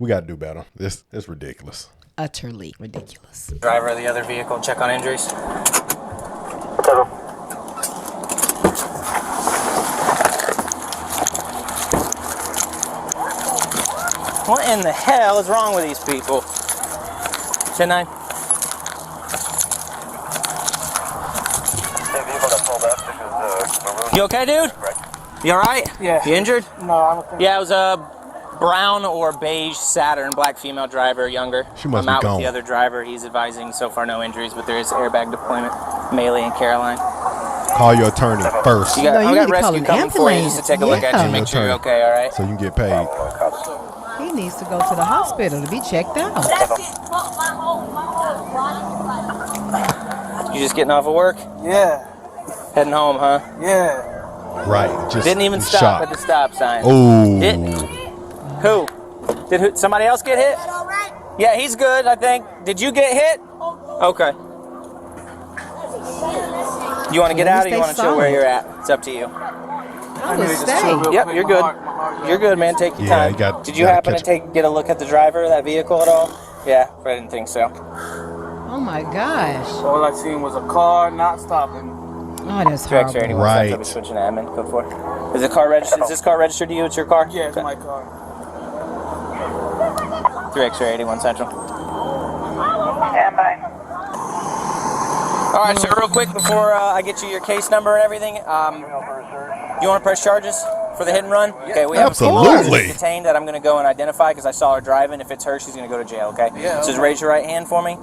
We got to do better. It's ridiculous. Utterly ridiculous. Driver of the other vehicle, check on injuries. What in the hell is wrong with these people? 10-9. You okay, dude? You alright? Yeah. You injured? No, I don't think. Yeah, it was a brown or beige Saturn, black female driver, younger. She must I'm be out gone. with the other driver. He's advising so far no injuries, but there is airbag deployment. Melee and Caroline. Call your attorney first. You got, No, you I need got to call rescue an coming for you just to take a look at you and make sure you're okay, alright? So you can get paid. He needs to go to the hospital to be checked out. You just getting off of work? Yeah. Heading home, huh? Yeah. Right. Just Didn't even stop shot. at the stop sign. Oh. Who? Did somebody else get hit? Yeah, he's good, I think. Did you get hit? Okay. You want to get out or you want to chill where you're at? It's up to you. I would stay. Yep, you're good. You're good, man. Take your time. Did you happen to get a look at the driver of that vehicle at all? Yeah, I didn't think so. Oh my gosh. All I seen was a car not stopping. Oh, that's horrible. Right. I'll be switching to admin. Go for it. Is the car registered? Is this car registered to you? It's your car? Yeah, it's my car. 3 X-ray 81 Central. All right, so real quick before I get you your case number and everything, you want to press charges for the hit and run? Okay, we have Absolutely. a detained that I'm going to go and identify because I saw her driving. If it's her, she's going to go to jail, okay? Yeah. So just raise your right hand for me.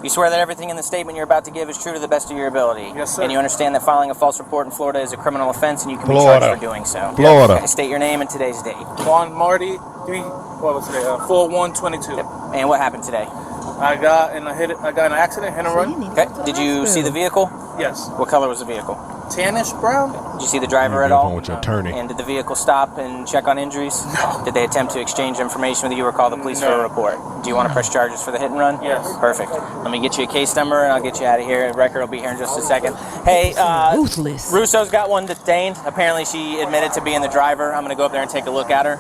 You swear that everything in the statement you're about to give is true to the best of your ability? Yes, sir. And you understand that filing a false report in Florida is a criminal offense and you can be charged for doing so? Florida. Okay, state your name and today's date. Juan Marty, 4-1-22. Yep. And what happened today? I got in an accident, hit and run. Okay. Did you see the vehicle? Yes. What color was the vehicle? Tannish brown. Did you see the driver at You're all? with your attorney. And did the vehicle stop and check on injuries? No. Did they attempt to exchange information with you or call the police for a report? Do you want to press charges for the hit and run? Yes. Perfect. Let me get you a case number and I'll get you out of here. The record will be here in just a second. Hey, Ruthless. Russo's got one detained. Apparently she admitted to being the driver. I'm going to go up there and take a look at her.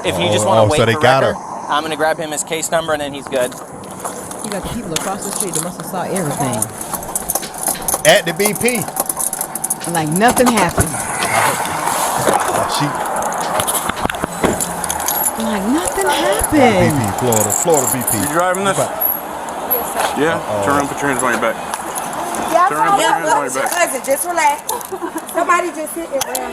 If you just want to wait so they for got record, her. I'm going to grab him his case number and then he's good. You got the people across the street that must have saw everything. At the BP. Like nothing happened. Like nothing happened. BP, Florida BP. You driving this? Yeah. Turn around, put your hands on your back. Turn around, put your hands on your back. Just relax. Somebody just hit and ran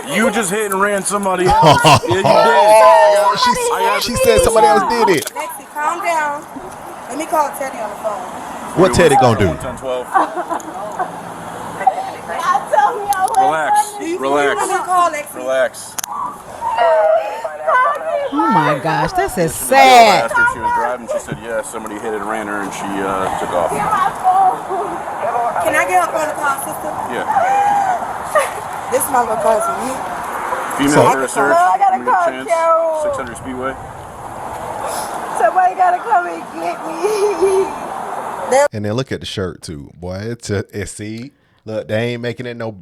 her. You just hit and ran somebody else. Yeah, you did. She said somebody else did it. Lexi, calm down. Let me call Teddy on the phone. What Teddy gonna do? 10-12. Relax. Relax. Relax. Oh my gosh, that's a I sad. asked her if she was driving. She said yes. Somebody hit and ran her, and she took off. Can I get up on the call, sister? Yeah. This is my little cousin. Female for a search. Chance. 600 Speedway. Somebody gotta come and get me. And then look at the shirt too, boy. It's see. Look, they ain't making it no.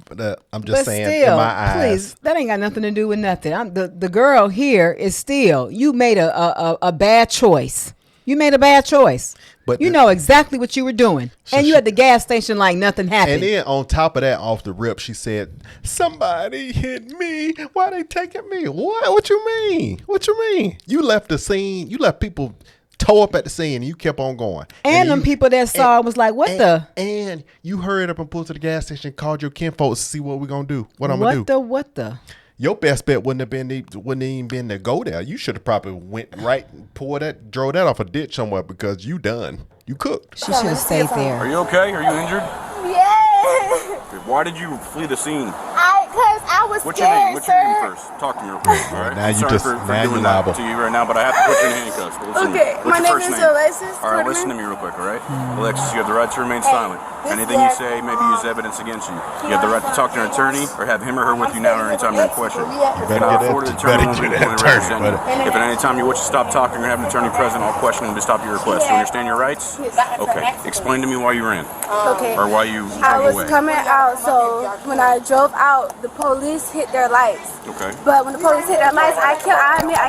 I'm just saying, still, in my eyes, please, that ain't got nothing to do with nothing. The girl here is still. You made a bad choice. You made a bad choice. But you know exactly what you were doing, and you at the gas station like nothing happened. And then on top of that, off the rip, she said, "Somebody hit me. Why they taking me? What? What you mean? What you mean? You left the scene. You left people toe up at the scene, and you kept on going. And them people that saw it was like, what the? And you hurried up and pulled to the gas station, called your kinfolks to see what we're gonna do. What I'm gonna do? What the? Your best bet wouldn't even been to go there. You should have probably went right and drove that off a ditch somewhere because you done. You cooked. She should have stayed there. Are you okay? Are you injured? Yes. Why did you flee the scene? Because I was What's your scared, name? What's your sir. name first? Talk to me real quick. All right. Now you Sorry just for now you doing that liable. to you right now, but I have to put you in handcuffs. Listen to me. Okay, What's my your name first is name? Alexis. All right, listen to me real quick. All right, Alexis, you have the right to remain silent. Anything you say may be used as evidence against you. You have the right to talk to an attorney or have him or her with you now or anytime you're in question. You cannot afford an attorney when you're representing. If at any time you wish to stop talking or have an attorney present, I'll question him to stop your request. You understand your rights? Okay. Explain to me why you ran. Okay. Or why you I drove was away. coming out, so when I drove out, the police police hit their lights. Okay. But when the police hit their lights, I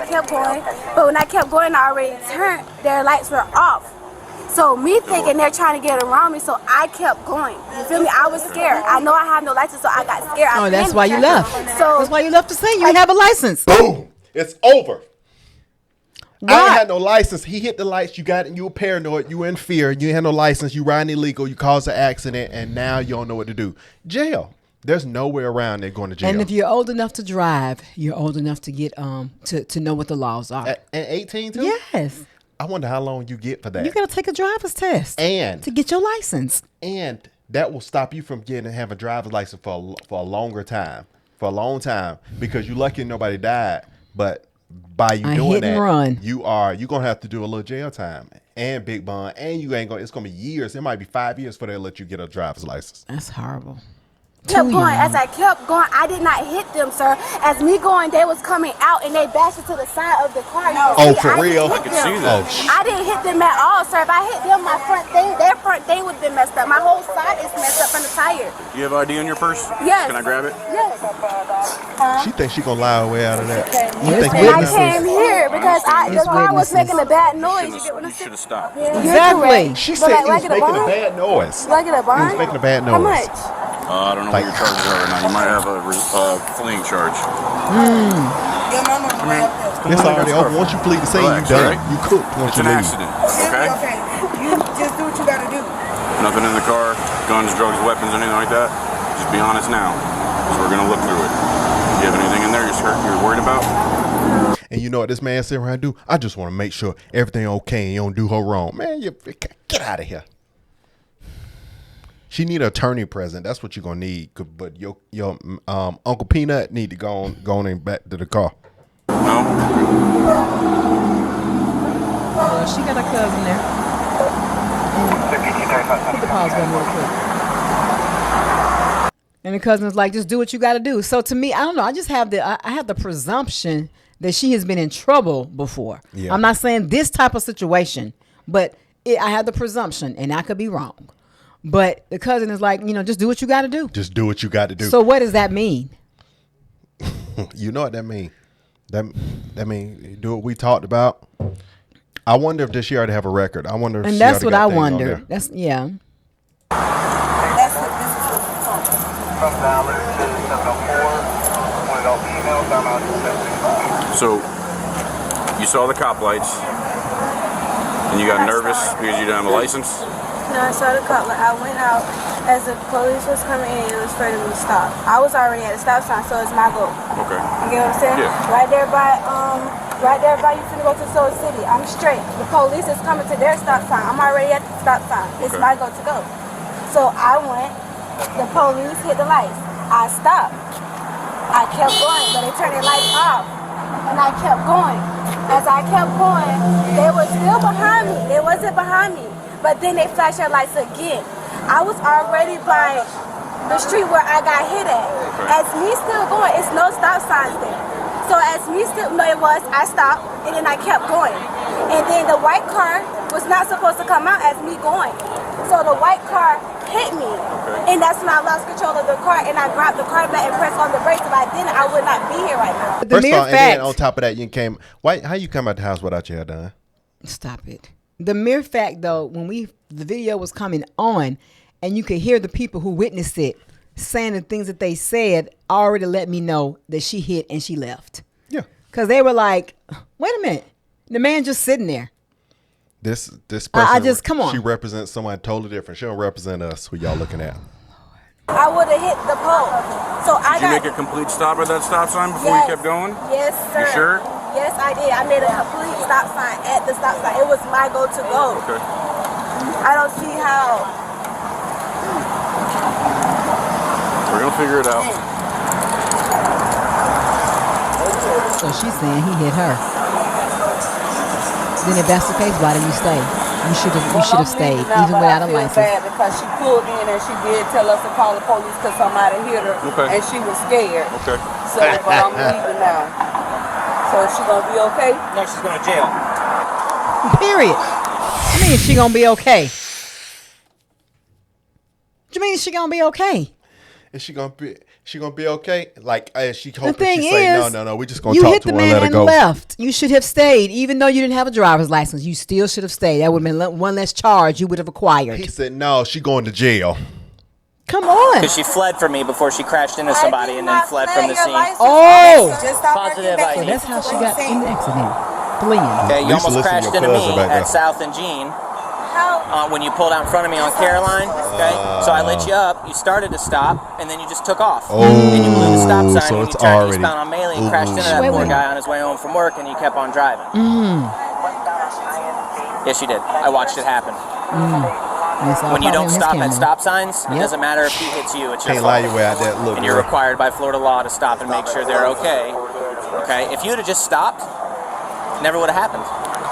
kept going. But when I kept going, I already turned. Their lights were off. So me thinking they're trying to get around me, so I kept going. You feel me? I was scared. I know I have no license, so I got scared. Oh, that's why you left. So That's why you left the scene. You have a license. Boom. It's over. Why? I ain't had no license. He hit the lights. You got it. You were paranoid. You were in fear. You had no license. You riding illegal. You caused an accident, and now you don't know what to do. Jail. There's nowhere around there going to jail. And if you're old enough to drive, you're old enough to get to know what the laws are. And 18 too? Yes. I wonder how long you get for that. You got to take a driver's test And to get your license. And that will stop you from having a driver's license for a longer time, for a long time, because you're lucky nobody died. But by you doing that, you're gonna have to do a little jail time and big bond, and you ain't gonna. It's gonna be years. It might be 5 years before they let you get a driver's license. That's horrible. kept going. As I kept going, I did not hit them, sir. As me going, they was coming out and they bashed into the side of the car. Oh, for real? I can see that. I didn't hit them at all, sir. If I hit them, their front thing would have been messed up. My whole side is messed up from the tire. You have ID in your purse? Yes. Can I grab it? Yes. She thinks she gonna lie her way out of that. Yes, And I came here because the car was making a bad noise. You should have stopped. Exactly. She said he was making a bad noise. Like it a He barn? was making a bad noise. How much? I don't know what your charges are right now. You might have a fleeing charge. It's already over. Once you plead the scene, you Relax, done. right? You cooked once It's you an leave. accident, okay? Okay, you just do what you gotta do. Nothing in the car, guns, drugs, weapons, anything like that. Just be honest now, because we're gonna look through it. You have anything in there you're worried about? And you know what this man sitting around do? I just want to make sure everything okay and you don't do her wrong. Man, you get out of here. She need an attorney present. That's what you're gonna need. But your Uncle Peanut need to go on and back to the car. No? Well, she got a cousin there. Put the pause button real quick. And the cousin's like, just do what you got to do. So to me, I don't know. I just have I have the presumption that she has been in trouble before. Yeah. I'm not saying this type of situation, but I have the presumption, and I could be wrong. But the cousin is like, just do what you got to do. Just do what you got to do. So what does that mean? You know what that mean? That mean do what we talked about. I wonder if she already have a record. I wonder if and she that's what I got things on wonder. there. That's yeah. That's what this is from $7 to 704. So, you saw the cop lights, and you got nervous because you didn't have a license? No, I saw the cop. I went out as the police was coming in. It was for them to stop. I was already at a stop sign, so it's my goal. Okay. You get what I'm saying? Yeah. Right there by you finna go to Soul City. I'm straight. The police is coming to their stop sign. I'm already at the stop sign. It's Okay. my go to go. So I went. The police hit the lights. I stopped. I kept going, but they turned their lights off, and I kept going. As I kept going, they were still behind me. They wasn't behind me. But then they flashed their lights again. I was already by the street where I got hit at. As me still going, it's no stop signs there. So as me still, no it was, I stopped and then I kept going. And then the white car was not supposed to come out as me going. So the white car hit me. And that's when I lost control of the car and I grabbed the car back and pressed on the brakes. If I didn't, I would not be here right now. The First mere of all, and fact. then on top of that, you came. How you come out the house without your hair done? Stop it. The mere fact, though, when the video was coming on, and you could hear the people who witnessed it saying the things that they said, already let me know that she hit and she left. Yeah. Because they were like, wait a minute, the man just sitting there. This person. Come on. She represents someone totally different. She don't represent us. Who y'all looking at? I would have hit the pole. So Did you make a complete stop at that stop sign before you kept going? Yes, sir. You sure? Yes, I did. I made a complete stop sign at the stop sign. It was my go to go. Okay. I don't see how. We're going to figure it out. So she's saying he hit her. Then if that's the case, why did you stay? You should have stayed, even without a license. Bad because she pulled in and she did tell us to call the police because somebody hit her. Okay. And she was scared. Okay. So, but I'm leaving now. So is she gonna be okay? No, she's going to jail. Period. I mean, she gonna be okay. What you mean she gonna be okay? Is she gonna be okay? Like, is she hoping The thing she say is, no, we just gonna you talk hit to the her and man let her and go. left. You should have stayed, even though you didn't have a driver's license. You still should have stayed. That would have been one less charge you would have acquired. He said no, she going to jail. Come on. Because she fled from me before she crashed into somebody and then fled from the scene. Oh, Positive so ID. that's how she got in the accident. Fleeing. Okay, you Lisa, almost listen to crashed your into me cousin back there. at South and Jean when you pulled out in front of me on Caroline. Okay, so I lit you up. You started to stop, and then you just took off. And you blew the stop sign, so and it's you turned already- eastbound on Maley and crashed into that Wait, poor wait. guy on his way home from work, and you kept on driving. Yes, you did. I watched it happen. When you don't stop at stop signs, it doesn't matter if he hits you. It's your Can't fault. lie your way out that look. And you're required by Florida law to stop and make sure they're okay. Okay, if you would have just stopped, it never would have happened.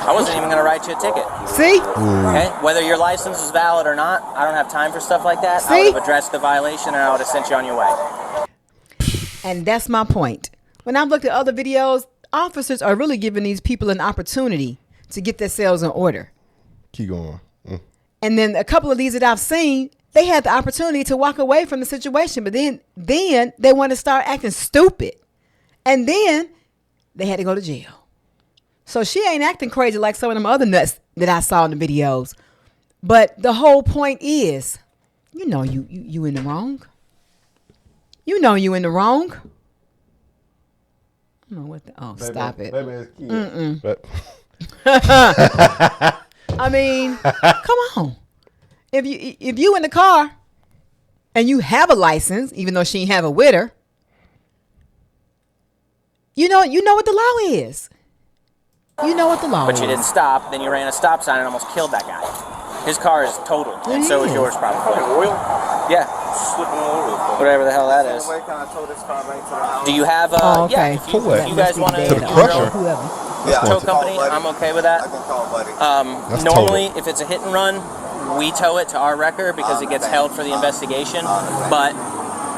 I wasn't even going to write you a ticket. See? Okay, whether your license is valid or not, I don't have time for stuff like that. I would have addressed the violation and I would have sent you on your way. And that's my point. When I've looked at other videos, officers are really giving these people an opportunity to get themselves in order. Keep going. And then a couple of these that I've seen, they had the opportunity to walk away from the situation, but then they want to start acting stupid. And then they had to go to jail. So she ain't acting crazy like some of them other nuts that I saw in the videos. But the whole point is, you know you in the wrong. You know you in the wrong. I don't know what the, stop it. But I mean, come on. If you in the car and you have a license, even though she ain't have it with her, you know what the law is. You know what the law is. But you didn't stop, then you ran a stop sign and almost killed that guy. His car is totaled, and so is yours probably. Oil? Yeah, Slipping all over the place. whatever the hell that is. Do you have okay. if you guys want To the crusher. tow company, I'm okay with that. I can call Buddy. That's Normally, total. if it's a hit and run, we tow it to our record because it gets held for the investigation. But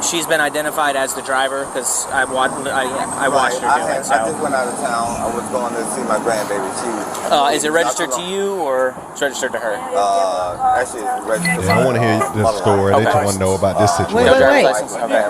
she's been identified as the driver because I watched her do it. I So, just went out of town. I was going to see my grandbaby. is it registered to you or it's registered to her? Actually, it's registered. Yeah, I want to hear this story. They just want to know about this situation. Wait. Driver's license? Okay.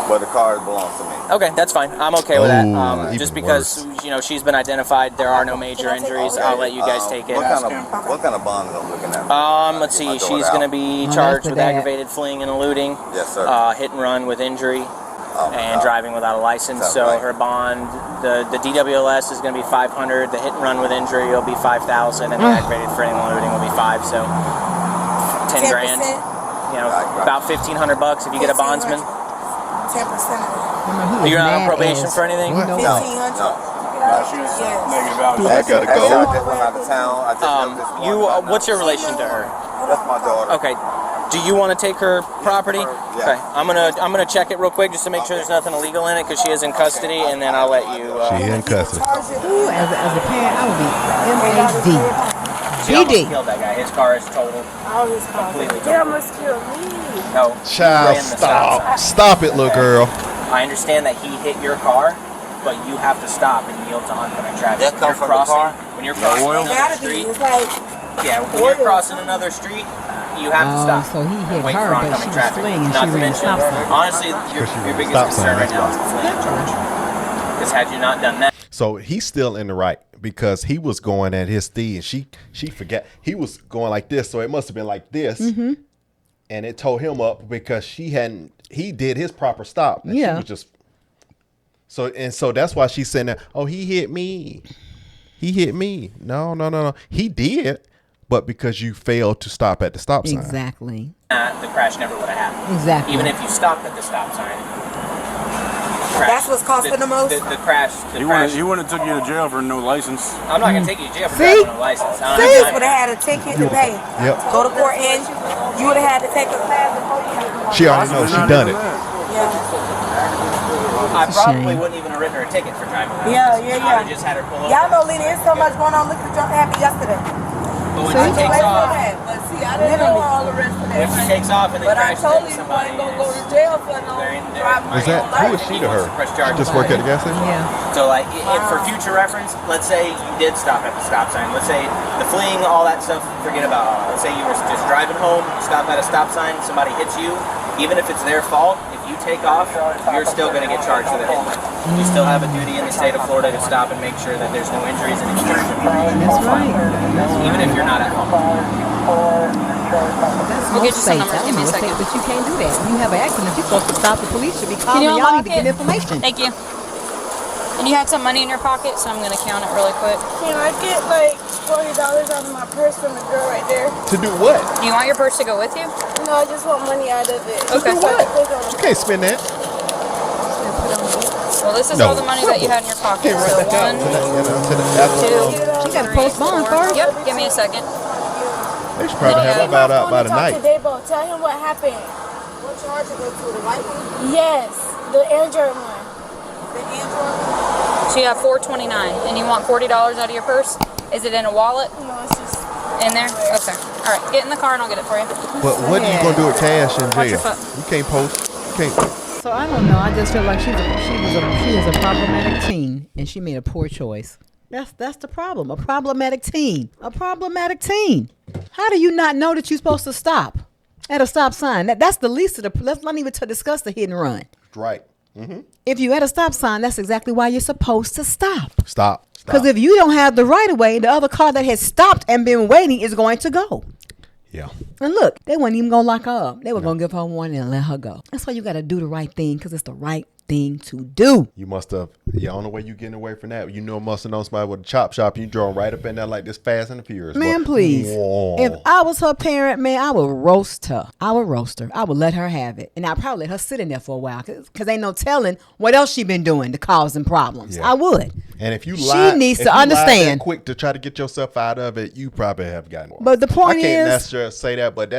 But the car belongs to me. Okay, that's fine. I'm okay with that. Ooh, Just even because she's been identified, there are no major injuries. I'll let you guys take it. What kind of bond am I looking at? Let's see. She's going to be charged with aggravated fleeing and eluding, Yes, sir. hit and run with injury, and driving without a license. So right. her bond, the DWLS is going to be $500. The hit and run with injury will be $5,000, and the aggravated fleeing and eluding will be $5,000. So $10,000. About $1,500 if you get a bondsman. 10%. You're not on probation for anything. What? No. $1,500. I gotta Actually, I go. just went out of town. I just left this morning. What's your relation to her? That's my daughter. Okay. Do you want to take her property? Yeah. Okay. I'm gonna check it real quick just to make sure there's nothing illegal in it because she is in custody, and then I'll let you. She in custody. Ooh, as a parent, I would be MAD. She almost GD. killed that guy. His car is totaled. All his cars. Completely They almost killed me. No. Child, ran the stop sign. stop it, little girl. I understand that he hit your car, but you have to stop and yield to oncoming traffic. That come When you're from the car? When you're crossing another Gotta be. street, It's like, when you're crossing another street, you have to stop. So he hit and wait her, for but oncoming she was traffic. fleeing and Not she to ran a mention, stop sign. honestly, your biggest stop concern sign, right now is the fleeing charge. Because had you not done that. So he's still in the right because he was going at his speed and she forgot. He was going like this, so it must have been like this. Mm-hmm. And it towed him up because he did his proper stop. And Yeah. She was just so that's why she's saying that, oh, he hit me. He hit me. No. He did, but because you failed to stop at the stop sign. Exactly. The crash never would have happened. Exactly. Even if you stopped at the stop sign. That's what's costing the most? The crash. He wouldn't have took you to jail for no license. I'm not going to take you to jail for See? driving a license. I you don't have would time. have had a ticket to pay. Yep. Go to court and you would have had to take a class. She already knows she done it. I probably wouldn't even have written her a ticket for driving. Yeah. I would have just had her pull over. Y'all know, Lena, there's so much going on. Look at the jump that happened yesterday. But when she takes off, But see, I didn't know all the rest of if she takes off and then But I crashes told into you you somebody, wasn't going to go to jail for no driving. Is that who is she to her? She just work at the gas station? Yeah. So like, if for future reference, let's say you did stop at the stop sign. Let's say the fleeing, all that stuff, forget about. Let's say you were just driving home, stop at a stop sign, somebody hits you, even if it's their fault, if you take off, you're still going to get charged with a hit and run. You still have a duty in the state of Florida to stop and make sure that there's no injuries and insurance. That's right. Even if you're not at home. That's We'll get you some states. numbers. I Give me a don't know second. states, but you can't do that. When you have an accident, you're supposed to stop. The police should be Can calling. you Y'all need unlock to get it? information. Thank you. And you had some money in your pocket, so I'm going to count it really quick. Can I get like $40 out of my purse from the girl right there? To do what? Do you want your purse to go with you? No, I just want money out of it. Okay. To do what? You can't spend that. Well, this is No. all the money that you had in your pocket. Can't So write that down. two, She got to postpone first. Yep, give me a second. They should probably have about out by the night. Tell him what happened. What charge you go to? The white one? Yes, the Android one. The Android? So you have $429, and you want $40 out of your purse? Is it in a wallet? No, it's just In there? Okay. All right, get in the car and I'll get it for you. But what are you gonna do with cash in Watch your jail? foot. You can't post. You can't. So I don't know. I just feel like she is a problematic teen, and she made a poor choice. That's the problem. A problematic teen. A problematic teen. How do you not know that you're supposed to stop at a stop sign? That's the least of the. Let's not even to discuss the hit and run. Right. Mm-hmm. If you at a stop sign, that's exactly why you're supposed to stop. Stop. Because if you don't have the right of way, the other car that has stopped and been waiting is going to go. Yeah. And look, they weren't even going to lock her up. They were going to give her one and let her go. That's why you got to do the right thing, because it's the right thing to do. You must have. The only way you getting away from that, you know, must have known somebody with a chop shop. You drove right up in there like this, Fast and the Furious. Man, Boy. please. Whoa. If I was her parent, man, I would roast her. I would roast her. I would let her have it. And I'd probably let her sit in there for a while, because ain't no telling what else she been doing to causing problems. Yeah. I would. And if you She lied, needs if to you lied understand. that quick to try to get yourself out of it, you probably have gotten more. But the point I can't is, necessarily say that, but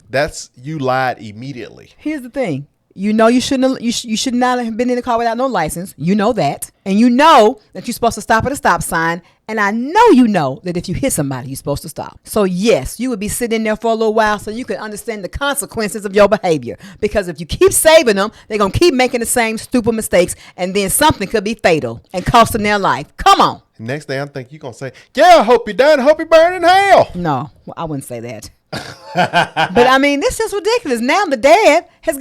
that's you lied immediately. here's the thing. You know you shouldn't. You should not have been in the car without no license. You know that, and you know that you're supposed to stop at a stop sign. And I know you know that if you hit somebody, you're supposed to stop. So yes, you would be sitting there for a little while so you can understand the consequences of your behavior. Because if you keep saving them, they're gonna keep making the same stupid mistakes, and then something could be fatal and costing their life. Come on. Next thing I think you're gonna say, "Yeah, I hope you're done. I hope you burn in hell." No, well, I wouldn't say that. But I mean, this is ridiculous. Now the dad is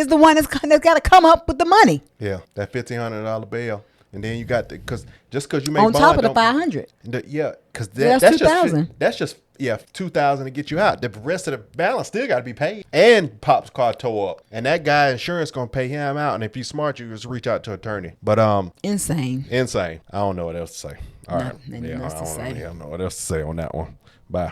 the one that's got to come up with the money Yeah, that $1,500 bill, and then you got because you make on top of bond, the 500. Yeah, because that's that's $2,000. That's just $2,000 to get you out. The rest of the balance still got to be paid. And Pop's car tore up, and that guy insurance gonna pay him out. And if you're smart, you just reach out to an attorney. But Insane. insane. I don't know what else to say. All right, Nothing else to say. I don't know what else to say on that one. Bye.